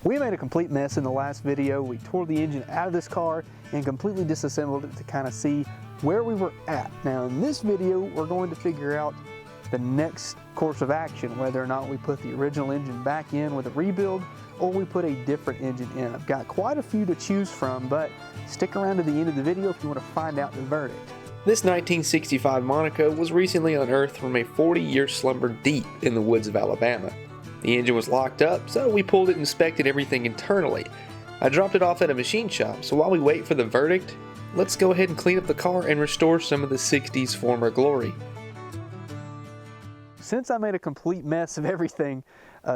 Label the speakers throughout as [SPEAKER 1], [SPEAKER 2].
[SPEAKER 1] We made a complete mess in the last video. We tore the engine out of this car and completely disassembled it to kind of see where we were at. Now in this video, we're going to figure out the next course of action, whether or not we put the original engine back in with a rebuild or we put a different engine in. I've got quite a few to choose from, but stick around to the end of the video if you want to find out the verdict.
[SPEAKER 2] This 1965 Monaco was recently unearthed from a 40-year slumber deep in the woods of Alabama. The engine was locked up, so we pulled it and inspected everything internally. I dropped it off at a machine shop, so while we wait for the verdict, let's go ahead and clean up the car and restore some of the 60s former glory.
[SPEAKER 1] Since I made a complete mess of everything,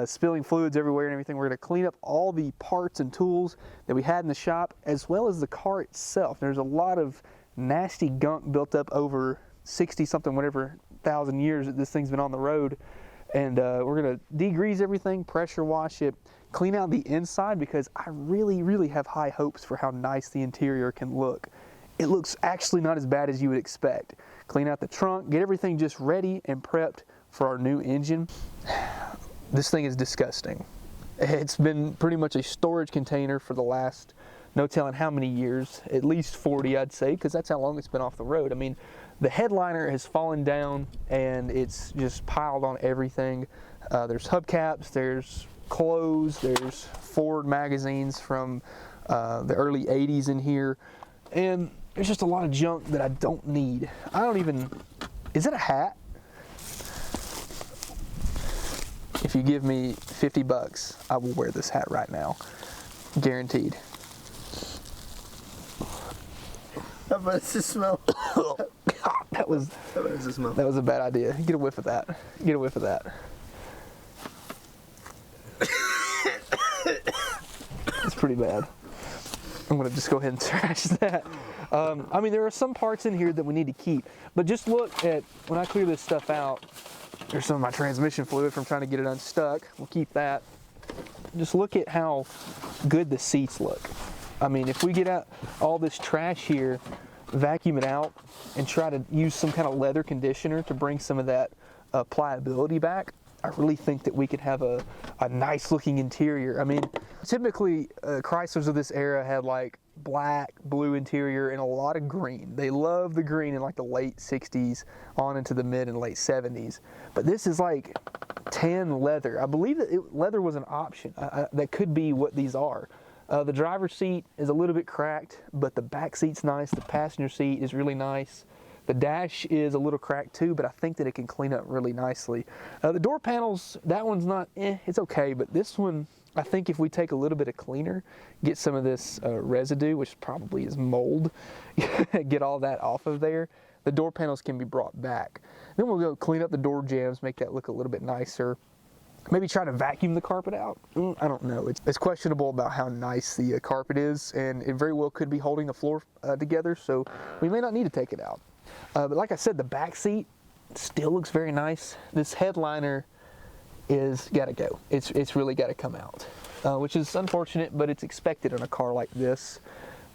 [SPEAKER 1] spilling fluids everywhere and everything, we're going to clean up all the parts and tools that we had in the shop, as well as the car itself. There's a lot of nasty gunk built up over 60-something, whatever, thousand years that this thing's been on the road. And we're going to degrease everything, pressure wash it, clean out the inside, because I really have high hopes for how nice the interior can look. It looks actually not as bad as you would expect. Clean out the trunk, get everything just ready and prepped for our new engine. This thing is disgusting. It's been pretty much a storage container for the last, no telling how many years, at least 40 I'd say, because that's how long it's been off the road. I mean, the headliner has fallen down and it's just piled on everything. There's hubcaps, there's clothes, there's Ford magazines from the early 80s in here, and there's just a lot of junk that I don't need. I don't even, is it a hat? If you give me 50 bucks, I will wear this hat right now. Guaranteed.
[SPEAKER 3] How about the smell?
[SPEAKER 1] That was a bad idea. Get a whiff of that. Get a whiff of that. It's pretty bad. I'm gonna just go ahead and trash that. I mean, there are some parts in here that we need to keep, but just look at, when I clear this stuff out, there's some of my transmission fluid from trying to get it unstuck. We'll keep that. Just look at how good the seats look. I mean, if we get out all this trash here, vacuum it out, and try to use some kind of leather conditioner to bring some of that pliability back, I really think that we could have a nice looking interior. I mean, typically Chryslers of this era had like black, blue interior and a lot of green. They love the green in like the late 60s on into the mid and late 70s. But this is like tan leather. I believe that leather was an option. That could be what these are. The driver's seat is a little bit cracked, but the back seat's nice. The passenger seat is really nice. The dash is a little cracked too, but I think that it can clean up really nicely. The door panels, that one's not, it's okay, but this one, I think if we take a little bit of cleaner, get some of this residue, which probably is mold, get all that off of there, the door panels can be brought back. Then we'll go clean up the door jambs, make that look a little bit nicer. Maybe try to vacuum the carpet out. I don't know. It's questionable about how nice the carpet is, and it very well could be holding the floor together, so we may not need to take it out. But like I said, the back seat still looks very nice. This headliner is gotta go. It's really gotta come out, which is unfortunate, but it's expected on a car like this.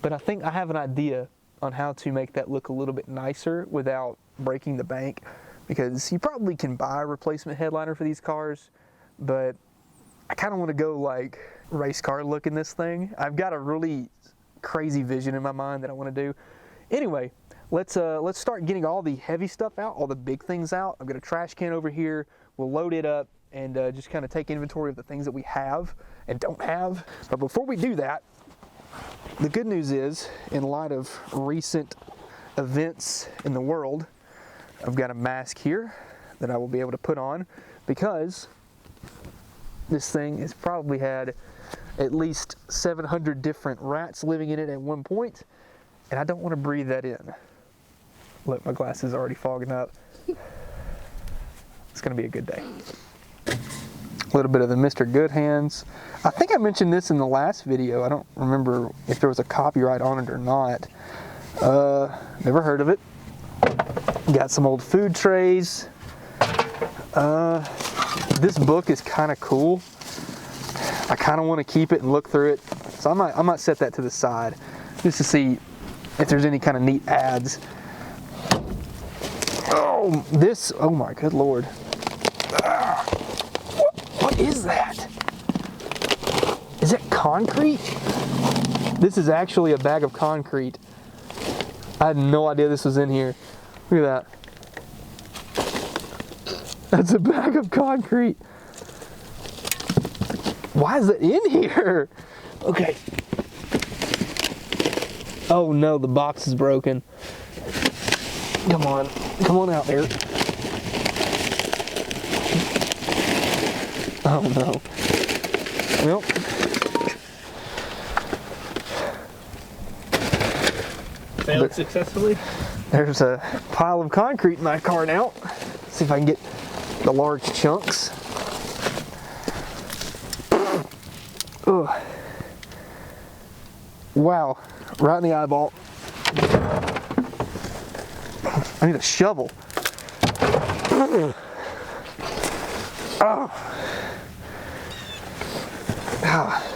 [SPEAKER 1] But I think I have an idea on how to make that look a little bit nicer without breaking the bank, because you probably can buy a replacement headliner for these cars, but I kind of want to go like race car look in this thing. I've got a really crazy vision in my mind that I want to do. Anyway, let's start getting all the heavy stuff out, all the big things out. I've got a trash can over here. We'll load it up and just kind of take inventory of the things that we have and don't have. But before we do that, the good news is, in light of recent events in the world, I've got a mask here that I will be able to put on, because this thing has probably had at least 700 different rats living in it at one point, and I don't want to breathe that in. Look, my glasses are already fogging up. It's going to be a good day. A little bit of the Mr. Good Hands. I think I mentioned this in the last video. I don't remember if there was a copyright on it or not. Never heard of it. Got some old food trays. This book is kind of cool. I kind of want to keep it and look through it, so I might set that to the side just to see if there's any kind of neat ads. Oh my good Lord. What is that? Is it concrete? This is actually a bag of concrete. I had no idea this was in here. Look at that. That's a bag of concrete. Why is it in here? Okay. Oh no, the box is broken. Come on out there. Oh no. Well.
[SPEAKER 3] Failed successfully.
[SPEAKER 1] There's a pile of concrete in my car now. Let's see if I can get the large chunks. Ugh. Wow, right in the eyeball. I need a shovel. Oh. Ah.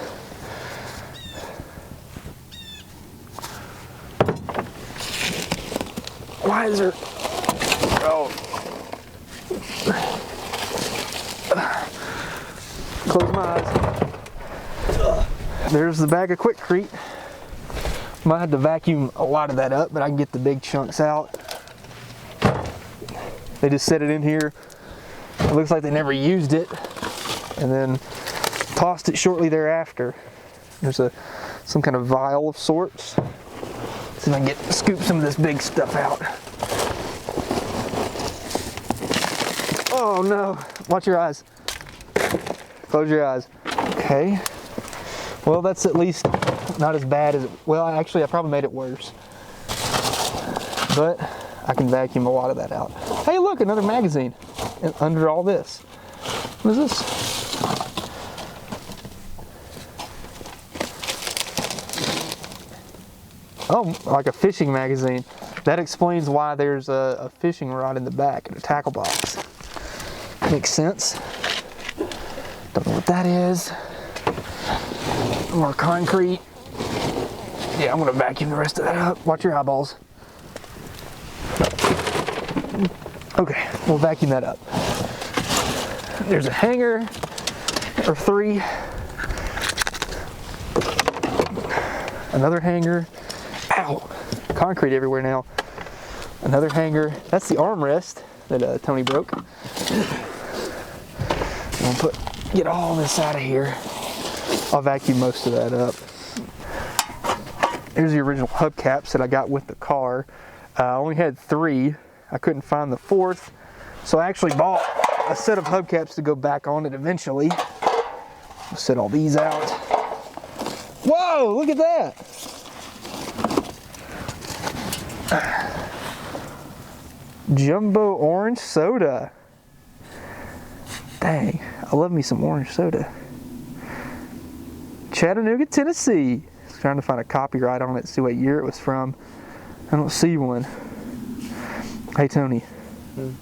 [SPEAKER 1] Why is there? Oh. Close my eyes. There's the bag of Quickcrete. Might have to vacuum a lot of that up, but I can get the big chunks out. They just set it in here. It looks like they never used it, and then tossed it shortly thereafter. There's some kind of vial of sorts. See if I can scoop some of this big stuff out. Oh no! Watch your eyes. Close your eyes. Okay. Well, that's at least not as bad as it. Well, actually, I probably made it worse. But I can vacuum a lot of that out. Hey, look, another magazine under all this. What is this? Oh, like a fishing magazine. That explains why there's a fishing rod in the back and a tackle box. Makes sense. Don't know what that is. More concrete. Yeah, I'm gonna vacuum the rest of that up. Watch your eyeballs. Okay, we'll vacuum that up. There's a hanger, or 3. Another hanger. Ow! Concrete everywhere now. Another hanger. That's the armrest that Tony broke. We'll get all this out of here. I'll vacuum most of that up. Here's the original hubcaps that I got with the car. I only had 3. I couldn't find the 4th, so I actually bought a set of hubcaps to go back on it eventually. I'll set all these out. Whoa! Look at that! Jumbo orange soda. Dang, I love me some orange soda. Chattanooga, Tennessee. I was trying to find a copyright on it, see what year it was from. I don't see one. Hey Tony,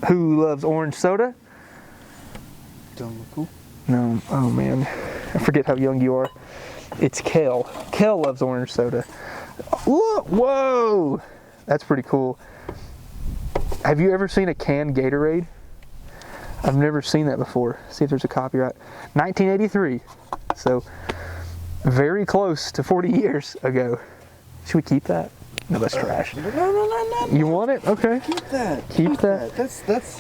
[SPEAKER 1] who loves orange soda?
[SPEAKER 3] McCool.
[SPEAKER 1] No, oh man, I forget how young you are. It's Kel. Kel loves orange soda. Look, whoa, that's pretty cool. Have you ever seen a canned Gatorade? I've never seen that before. See if there's a copyright. 1983, so very close to 40 years ago. Should we keep that? No, that's trash.
[SPEAKER 3] No.
[SPEAKER 1] You want it? Okay.
[SPEAKER 3] Keep that.
[SPEAKER 1] Keep that.
[SPEAKER 3] That's.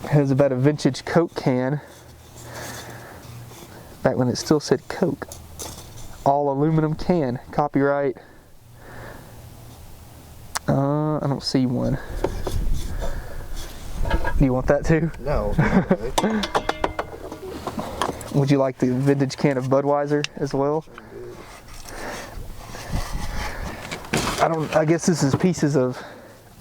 [SPEAKER 1] Has about a vintage Coke can. Back when it still said Coke. All aluminum can. Copyright. I don't see one. Do you want that too?
[SPEAKER 3] No.
[SPEAKER 1] Would you like the vintage can of Budweiser as well? I guess this is pieces of,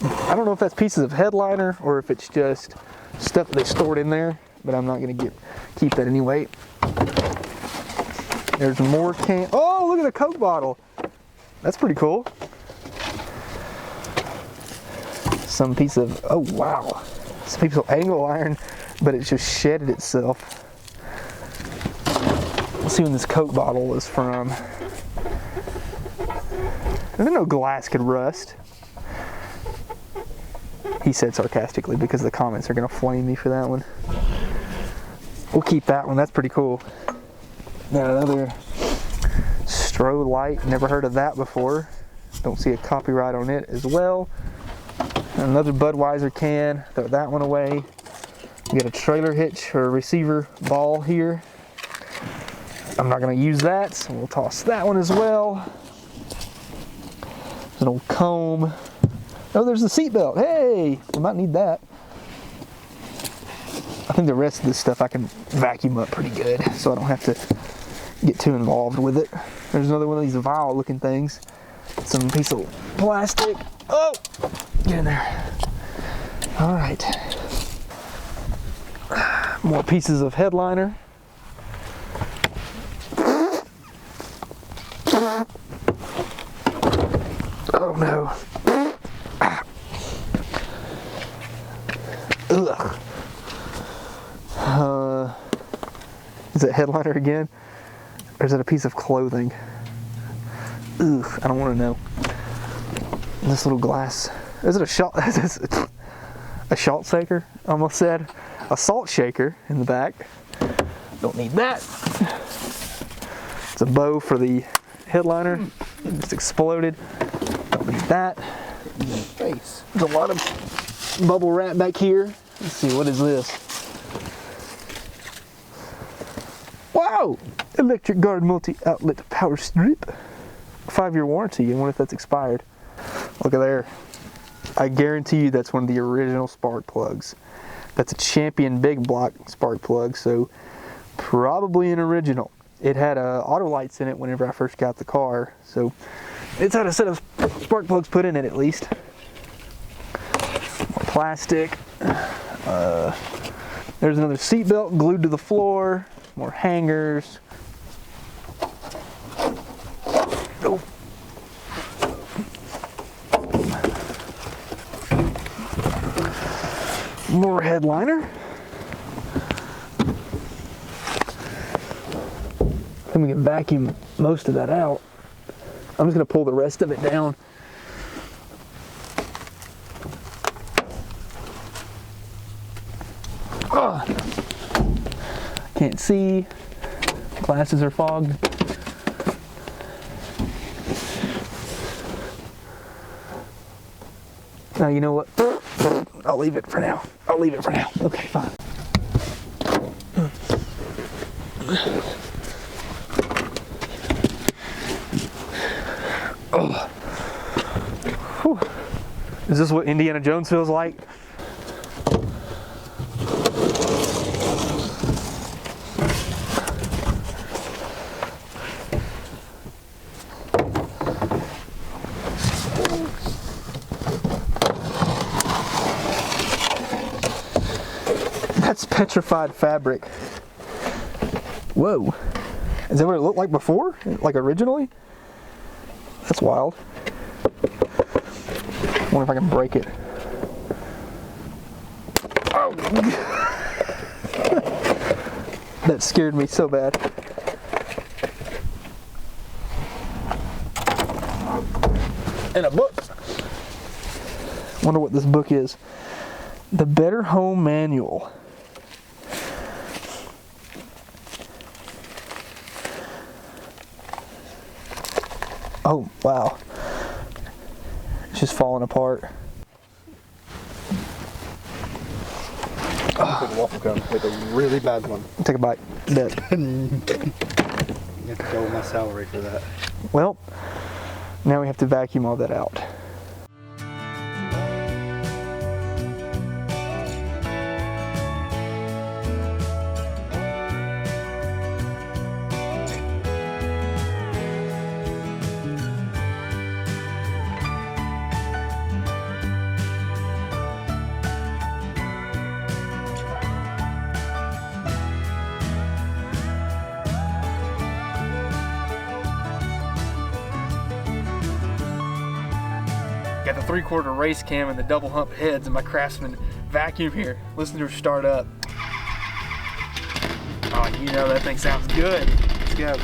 [SPEAKER 1] I don't know if that's pieces of headliner or if it's just stuff they stored in there, but I'm not gonna keep that anyway. There's more can. Oh, look at the Coke bottle. That's pretty cool. Some piece of, oh wow. Some piece of angle iron, but it just shedded itself. Let's see when this Coke bottle is from. I didn't know glass could rust. He said sarcastically because the comments are gonna flame me for that one. We'll keep that one, that's pretty cool. Got another Stroh light, never heard of that before. Don't see a copyright on it as well. Another Budweiser can, throw that one away. We got a trailer hitch or a receiver ball here. I'm not going to use that, so we'll toss that one as well. There's an old comb. Oh, there's the seat belt. Hey, we might need that. I think the rest of this stuff I can vacuum up pretty good, so I don't have to get too involved with it. There's another one of these vial looking things. Some piece of plastic. Oh, get in there. All right. More pieces of headliner. Oh no. Ugh. Is it headliner again? Or is it a piece of clothing? Ugh, I don't want to know. This little glass. Is it a shot? A salt shaker? Almost said. A salt shaker in the back. Don't need that. It's a bow for the headliner. It just exploded. Don't need that. Face. There's a lot of bubble wrap back here. Let's see, what is this? Wow! Electric Guard multi-outlet power strip. 5-year warranty. I wonder if that's expired. Look at there. I guarantee you that's one of the original spark plugs. That's a Champion big block spark plug, so probably an original. It had auto lights in it whenever I first got the car, so it's had a set of spark plugs put in it at least. More plastic. There's another seat belt glued to the floor. More hangers. Oh. More headliner. And we can vacuum most of that out. I'm just going to pull the rest of it down. Can't see. Glasses are fogged. Now, you know what? I'll leave it for now. I'll leave it for now. Okay, fine. Oh. Whew. Is this what Indiana Jones feels like? That's petrified fabric. Whoa. Is that what it looked like before? Like originally? That's wild. I wonder if I can break it. Oh. That scared me so bad. And a book. Wonder what this book is. The Better Home Manual. Oh, wow. It's just falling apart.
[SPEAKER 4] Take a waffle cone, take a really bad one.
[SPEAKER 1] Take a bite. Bet.
[SPEAKER 4] You have to go with my salary for that.
[SPEAKER 1] Well, now we have to vacuum all that out. Got the 3/4 race cam and the double hump heads in my Craftsman vacuum here. Listen to her start up. Oh, you know that thing sounds good. Let's go.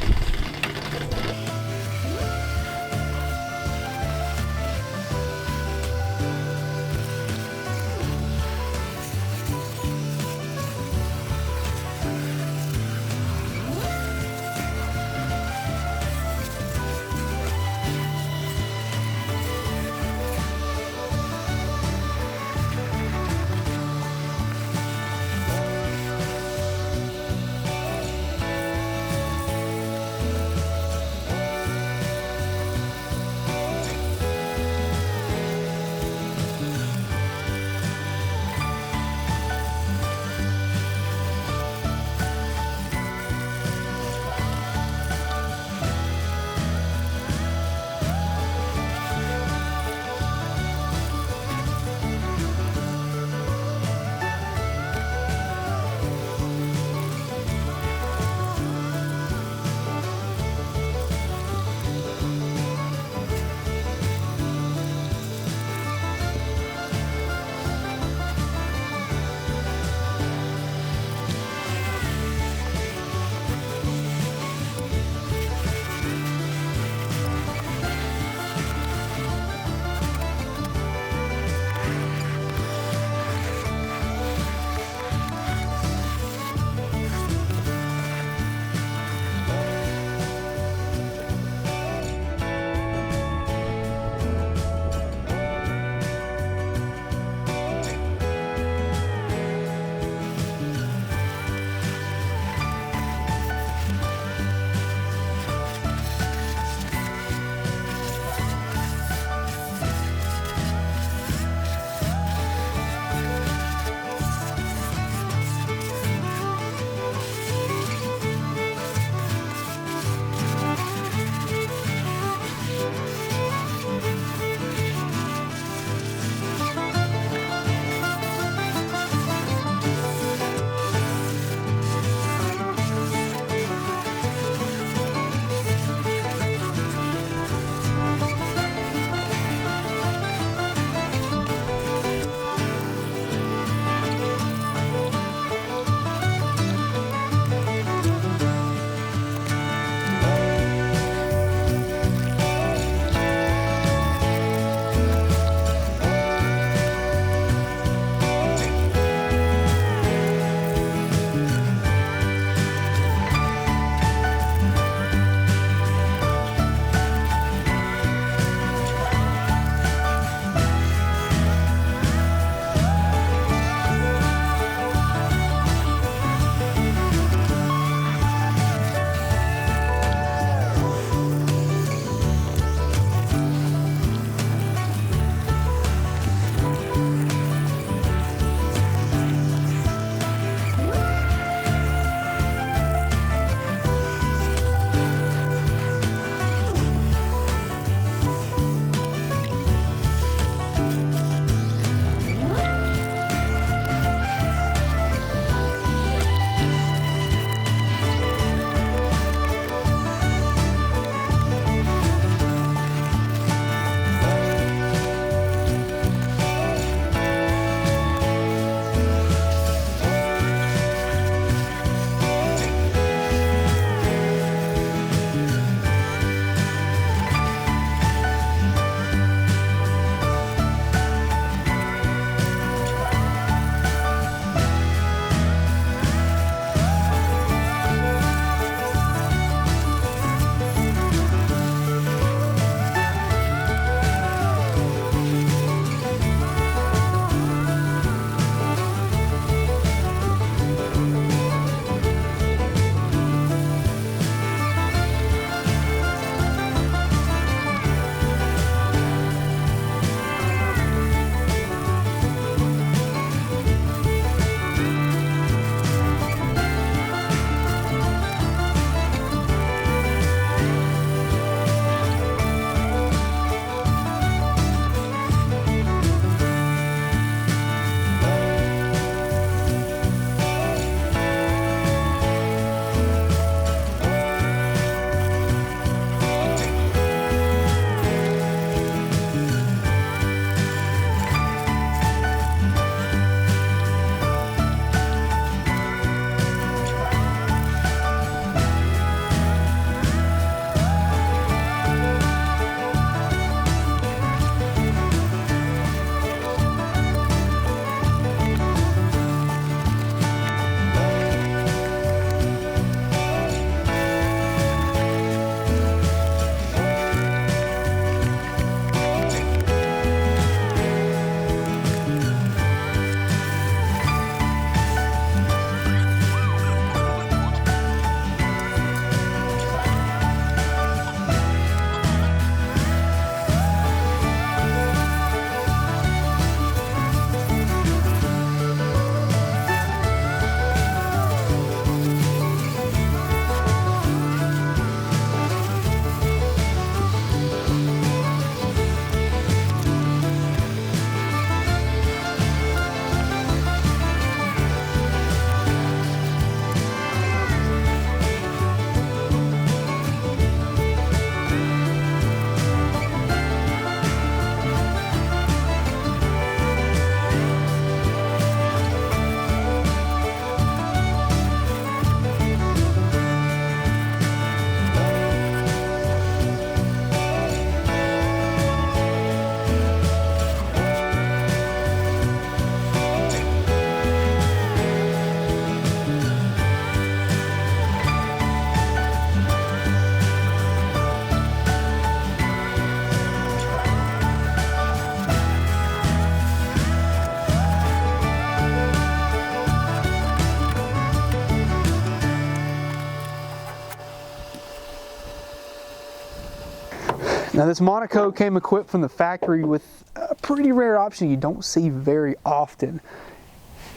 [SPEAKER 1] Now this Monaco came equipped from the factory with a pretty rare option you don't see very often.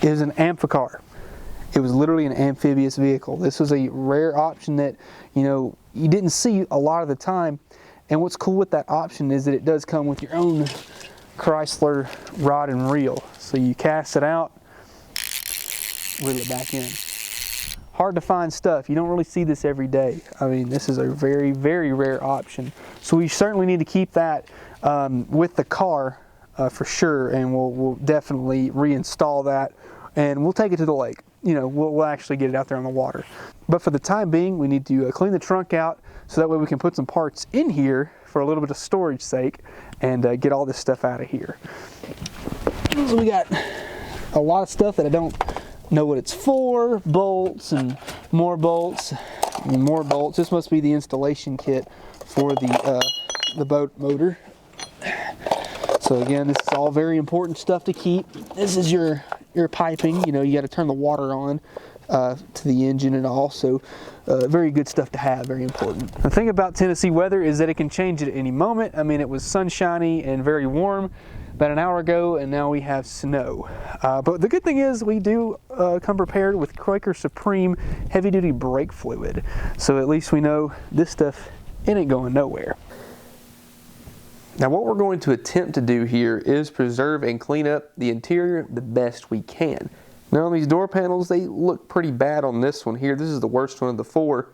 [SPEAKER 1] It was an amphicar. It was literally an amphibious vehicle. This was a rare option that, you know, you didn't see a lot of the time. And what's cool with that option is that it does come with your own Chrysler rod and reel. So you cast it out, reel it back in. Hard to find stuff. You don't really see this every day. I mean, this is a very, very rare option. So we certainly need to keep that with the car for sure, and we'll definitely reinstall that, and we'll take it to the lake. You know, we'll actually get it out there on the water. But for the time being, we need to clean the trunk out so that way we can put some parts in here for a little bit of storage sake and get all this stuff out of here. So we got a lot of stuff that I don't know what it's for. Bolts and more bolts and more bolts. This must be the installation kit for the boat motor. So again, this is all very important stuff to keep. This is your piping. You know, you got to turn the water on to the engine and all. So very good stuff to have, very important. The thing about Tennessee weather is that it can change at any moment. I mean, it was sunshiny and very warm about an hour ago, and now we have snow. But the good thing is we do come prepared with Quaker Supreme heavy duty brake fluid. So at least we know this stuff, it ain't going nowhere.
[SPEAKER 2] Now what we're going to attempt to do here is preserve and clean up the interior the best we can. Now on these door panels, they look pretty bad on this one here. This is the worst one of the four,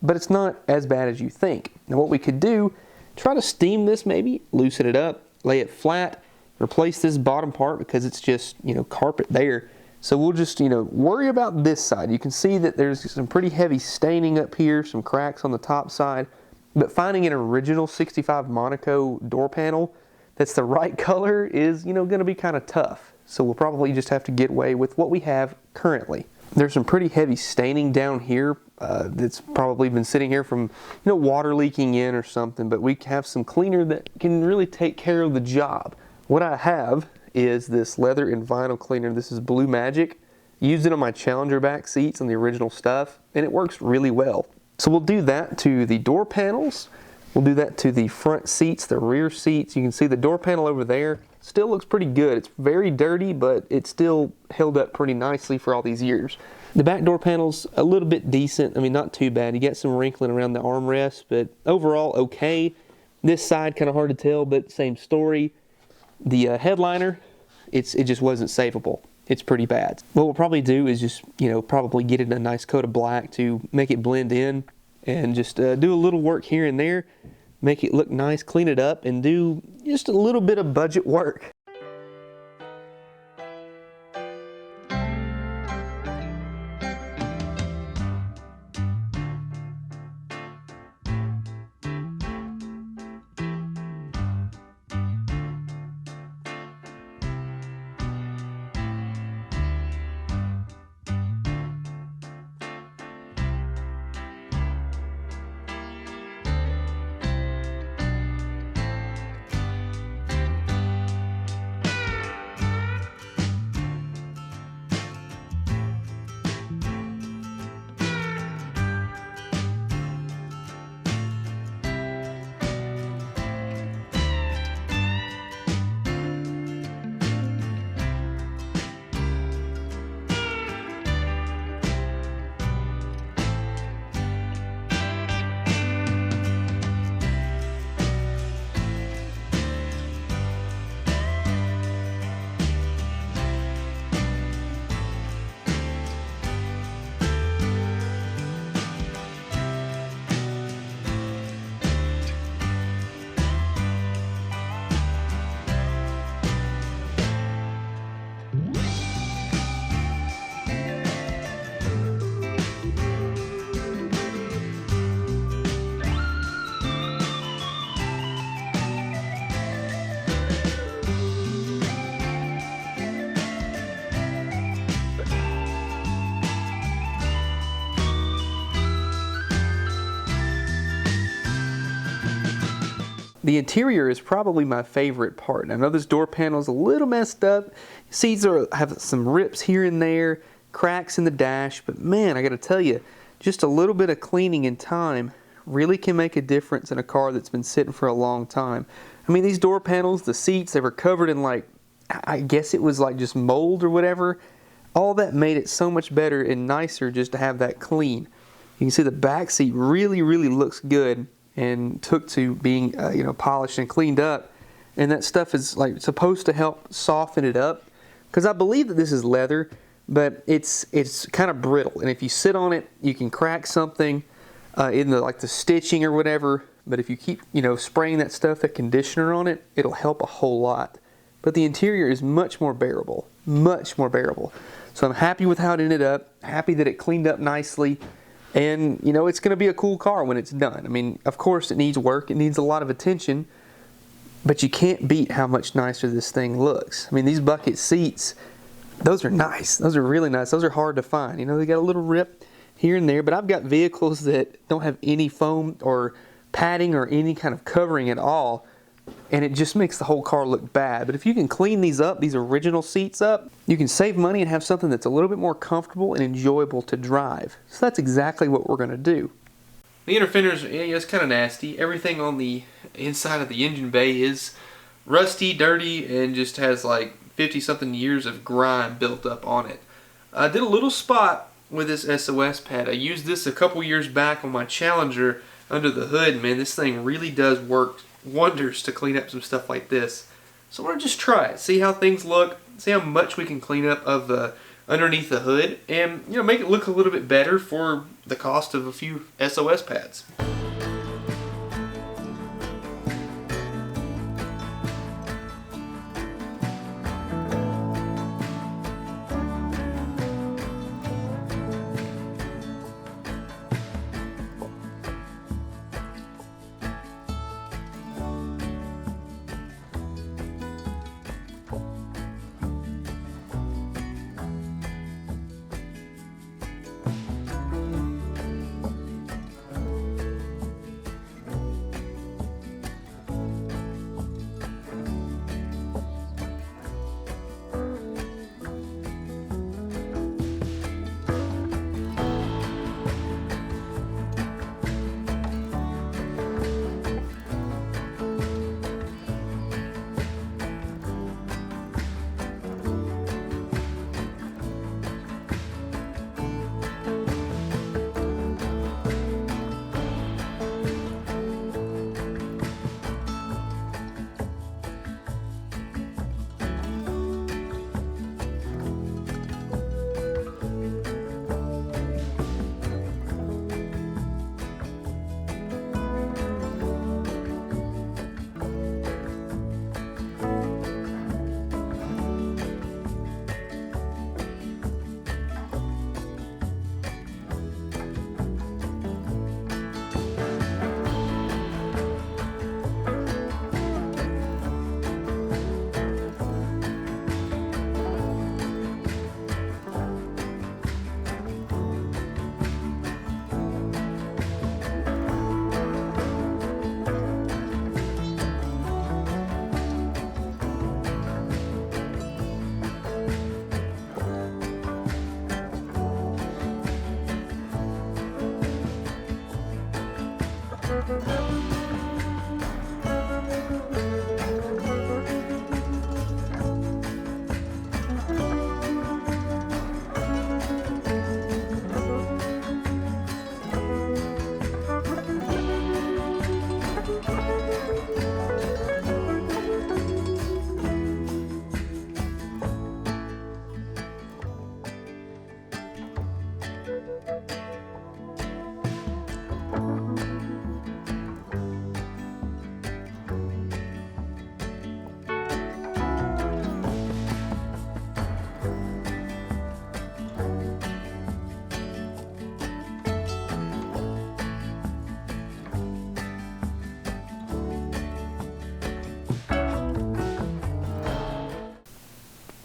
[SPEAKER 2] but it's not as bad as you think. Now what we could do, try to steam this maybe, loosen it up, lay it flat, replace this bottom part because it's just, you know, carpet there. So we'll just, you know, worry about this side. You can see that there's some pretty heavy staining up here, some cracks on the top side. But finding an original 65 Monaco door panel that's the right color is, you know, going to be kind of tough. So we'll probably just have to get away with what we have currently. There's some pretty heavy staining down here that's probably been sitting here from, you know, water leaking in or something. But we have some cleaner that can really take care of the job. What I have is this leather and vinyl cleaner. This is Blue Magic. Used it on my Challenger back seats on the original stuff, and it works really well. So we'll do that to the door panels. We'll do that to the front seats, the rear seats. You can see the door panel over there still looks pretty good. It's very dirty, but it's still held up pretty nicely for all these years. The back door panel's a little bit decent. I mean, not too bad. You get some wrinkling around the armrest, but overall okay. This side kind of hard to tell, but same story. The headliner, it just wasn't savable. It's pretty bad. What we'll probably do is just, you know, probably get it a nice coat of black to make it blend in, and just do a little work here and there, make it look nice, clean it up, and do just a little bit of budget work. The interior is probably my favorite part. I know this door panel is a little messed up. Seats have some rips here and there, cracks in the dash, but man, I gotta tell you, just a little bit of cleaning and time really can make a difference in a car that's been sitting for a long time. I mean, these door panels, the seats, they were covered in like, I guess it was like just mold or whatever. All that made it so much better and nicer just to have that clean. You can see the back seat really, really looks good and took to being, polished and cleaned up. And that stuff is like supposed to help soften it up. Because I believe that this is leather, but it's kind of brittle. And if you sit on it, you can crack something in the stitching or whatever. But if you keep, spraying that stuff, that conditioner on it, it'll help a whole lot. But the interior is much more bearable, much more bearable. So I'm happy with how it ended up, happy that it cleaned up nicely. And, it's going to be a cool car when it's done. I mean, of course, it needs work. It needs a lot of attention. But you can't beat how much nicer this thing looks. I mean, these bucket seats, those are nice. Those are really nice. Those are hard to find. They got a little rip here and there. But I've got vehicles that don't have any foam or padding or any kind of covering at all. And it just makes the whole car look bad. But if you can clean these up, these original seats up, you can save money and have something that's a little bit more comfortable and enjoyable to drive. So that's exactly what we're going to do. The inner fenders, it's kind of nasty. Everything on the inside of the engine bay is rusty, dirty, and just has like 50-something years of grime built up on it. I did a little spot with this SOS pad. I used this a couple years back on my Challenger under the hood. Man, this thing really does work wonders to clean up some stuff like this. So we're going to just try it, see how things look, see how much we can clean up of the underneath the hood, and make it look a little bit better for the cost of a few SOS pads.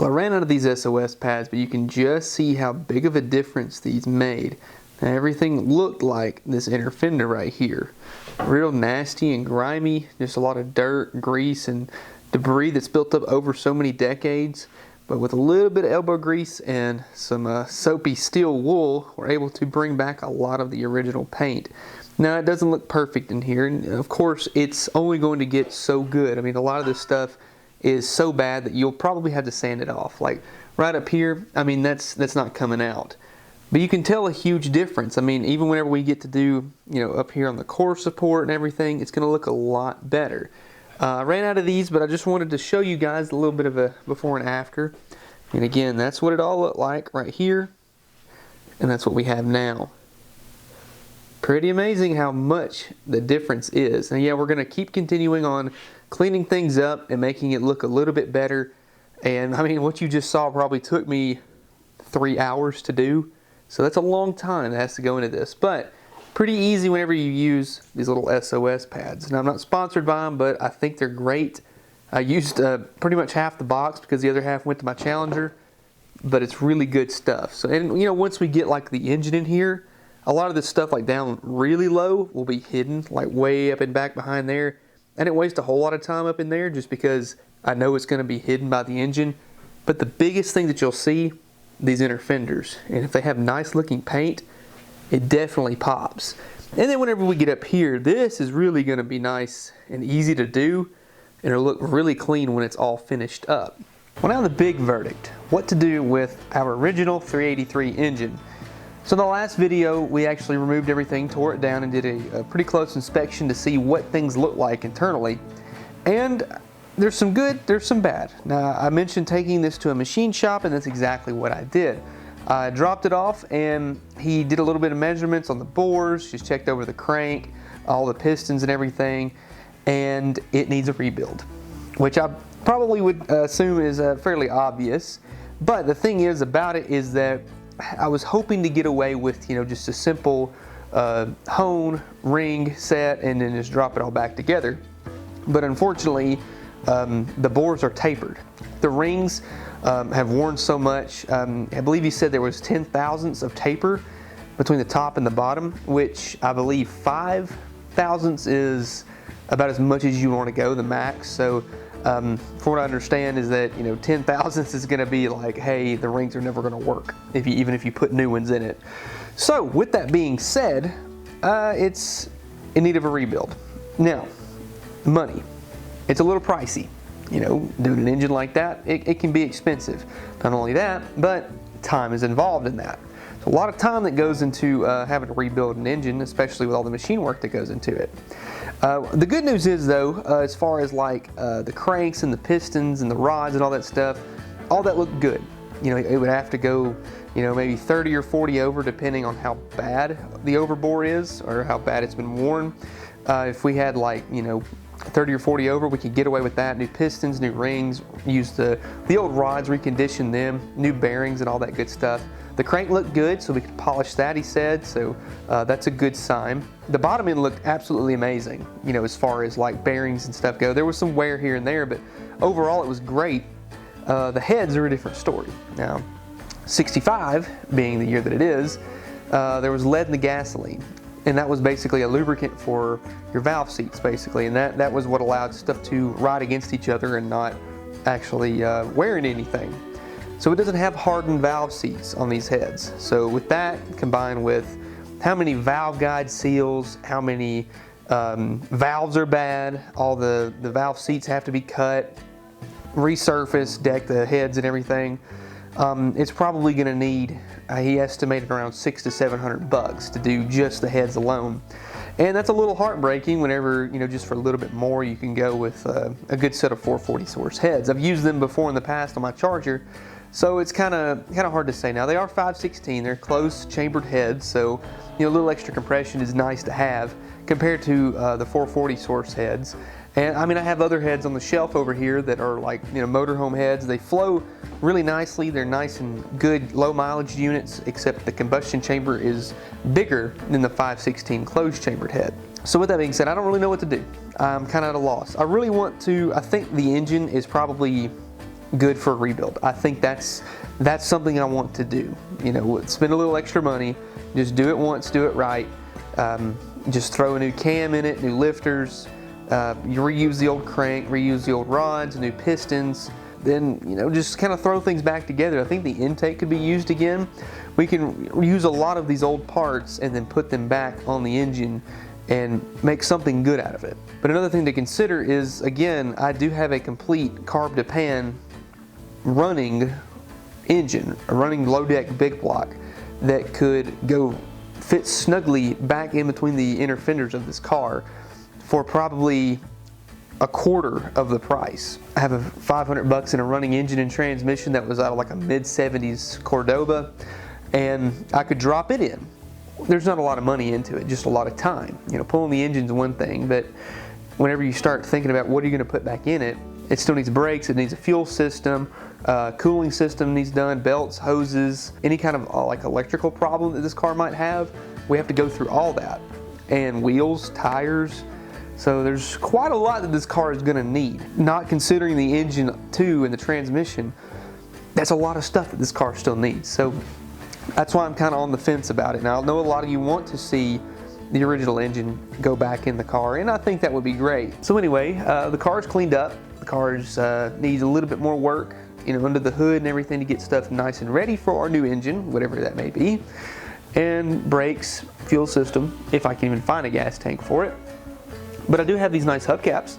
[SPEAKER 2] Well, I ran out of these SOS pads, but you can just see how big of a difference these made. Now, everything looked like this inner fender right here. Real nasty and grimy, just a lot of dirt, grease, and debris that's built up over so many decades. But with a little bit of elbow grease and some soapy steel wool, we're able to bring back a lot of the original paint. Now, it doesn't look perfect in here, and of course it's only going to get so good. I mean, a lot of this stuff is so bad that you'll probably have to sand it off. Like right up here, I mean, that's not coming out. But you can tell a huge difference. I mean, even whenever we get to do, up here on the core support and everything, it's going to look a lot better. I ran out of these, but I just wanted to show you guys a little bit of a before and after. And again, that's what it all looked like right here, and that's what we have now. Pretty amazing how much the difference is. And yeah, we're going to keep continuing on cleaning things up and making it look a little bit better. And I mean, what you just saw probably took me 3 hours to do. So that's a long time that has to go into this, but pretty easy whenever you use these little SOS pads. Now, I'm not sponsored by them, but I think they're great. I used pretty much half the box because the other half went to my Challenger, but it's really good stuff. So, and once we get like the engine in here, a lot of this stuff like down really low will be hidden, like way up and back behind there. I didn't waste a whole lot of time up in there just because I know it's going to be hidden by the engine. But the biggest thing that you'll see, these inner fenders, and if they have nice looking paint, it definitely pops. And then whenever we get up here, this is really going to be nice and easy to do, and it'll look really clean when it's all finished up. Well, now the big verdict, what to do with our original 383 engine. So in the last video, we actually removed everything, tore it down, and did a pretty close inspection to see what things look like internally. And there's some good, there's some bad. Now, I mentioned taking this to a machine shop, and that's exactly what I did. I dropped it off, and he did a little bit of measurements on the bores, just checked over the crank, all the pistons and everything, and it needs a rebuild, which I probably would assume is fairly obvious. But the thing is about it is that I was hoping to get away with, just a simple hone, ring set, and then just drop it all back together. But unfortunately, the bores are tapered. The rings have worn so much. I believe you said there was 10 thousandths of taper between the top and the bottom, which I believe 5 thousandths is about as much as you want to go, the max. So from what I understand is that 10 thousandths is going to be like, hey, the rings are never going to work even if you put new ones in it. So with that being said, it's in need of a rebuild. Now, money. It's a little pricey. Doing an engine like that, it can be expensive. Not only that, but time is involved in that. So a lot of time that goes into having to rebuild an engine, especially with all the machine work that goes into it. The good news is though, as far as like the cranks and the pistons and the rods and all that stuff, all that looked good. It would have to go, maybe 30 or 40 over depending on how bad the overbore is or how bad it's been worn. If we had like, 30 or 40 over, we could get away with that. New pistons, new rings, use the old rods, recondition them, new bearings and all that good stuff. The crank looked good, so we could polish that, he said, so that's a good sign. The bottom end looked absolutely amazing, as far as like bearings and stuff go. There was some wear here and there, but overall it was great. The heads are a different story. Now, 65 being the year that it is, there was lead in the gasoline. And that was basically a lubricant for your valve seats, basically. And that was what allowed stuff to ride against each other and not actually wearing anything. So it doesn't have hardened valve seats on these heads. So with that, combined with how many valve guide seals, how many valves are bad, all the valve seats have to be cut, resurfaced, deck the heads and everything. It's probably going to need, he estimated around $600 to $700 to do just the heads alone. And that's a little heartbreaking whenever, just for a little bit more you can go with a good set of 440 source heads. I've used them before in the past on my Charger, so it's kind of hard to say. Now they are 5/16, they're closed chambered heads, so a little extra compression is nice to have compared to the 440 source heads. And I mean, I have other heads on the shelf over here that are like, motorhome heads. They flow really nicely. They're nice and good low mileage units, except the combustion chamber is bigger than the 5/16 closed chambered head. So with that being said, I don't really know what to do. I'm kind of at a loss. I really want to, I think the engine is probably good for a rebuild. I think that's something I want to do. Spend a little extra money, just do it once, do it right. Just throw a new cam in it, new lifters. You reuse the old crank, reuse the old rods, new pistons, then, you know, just kind of throw things back together. I think the intake could be used again. We can use a lot of these old parts and then put them back on the engine and make something good out of it. But another thing to consider is, again, I do have a complete carb to pan running engine, a running low deck big block that could go fit snugly back in between the inner fenders of this car for probably a quarter of the price. I have a $500 in a running engine and transmission that was out of like a mid-70s Cordoba, and I could drop it in. There's not a lot of money into it, just a lot of time. You know, pulling the engine's one thing, but whenever you start thinking about what are you going to put back in it, it still needs brakes, it needs a fuel system, cooling system needs done, belts, hoses, any kind of like electrical problem that this car might have, we have to go through all that. And wheels, tires, so there's quite a lot that this car is going to need. Not considering the engine too and the transmission, that's a lot of stuff that this car still needs. So that's why I'm kind of on the fence about it. Now, I know a lot of you want to see the original engine go back in the car, and I think that would be great. So anyway, the car's cleaned up. The car's needs a little bit more work, you know, under the hood and everything to get stuff nice and ready for our new engine, whatever that may be. And brakes, fuel system, if I can even find a gas tank for it. But I do have these nice hubcaps.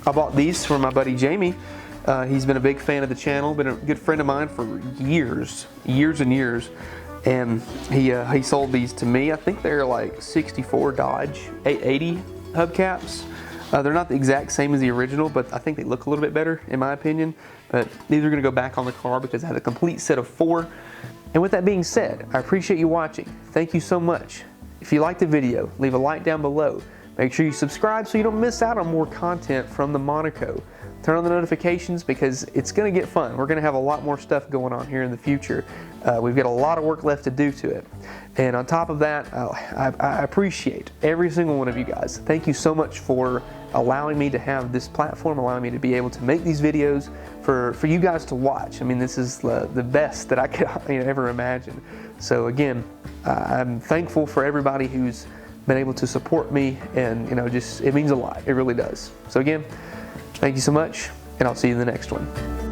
[SPEAKER 2] I bought these from my buddy Jamie. He's been a big fan of the channel, been a good friend of mine for years and years. And he sold these to me. I think they're like 64 Dodge 880 hubcaps. They're not the exact same as the original, but I think they look a little bit better in my opinion. But these are gonna go back on the car because I have a complete set of 4. And with that being said, I appreciate you watching. Thank you so much. If you liked the video, leave a like down below. Make sure you subscribe so you don't miss out on more content from the Monaco. Turn on the notifications because it's going to get fun. We're going to have a lot more stuff going on here in the future. We've got a lot of work left to do to it. And on top of that, I appreciate every single one of you guys. Thank you so much for allowing me to have this platform, allowing me to be able to make these videos for you guys to watch. I mean, this is the best that I could ever imagine. So again, I'm thankful for everybody who's been able to support me, and just it means a lot. It really does. So again, thank you so much, and I'll see you in the next one.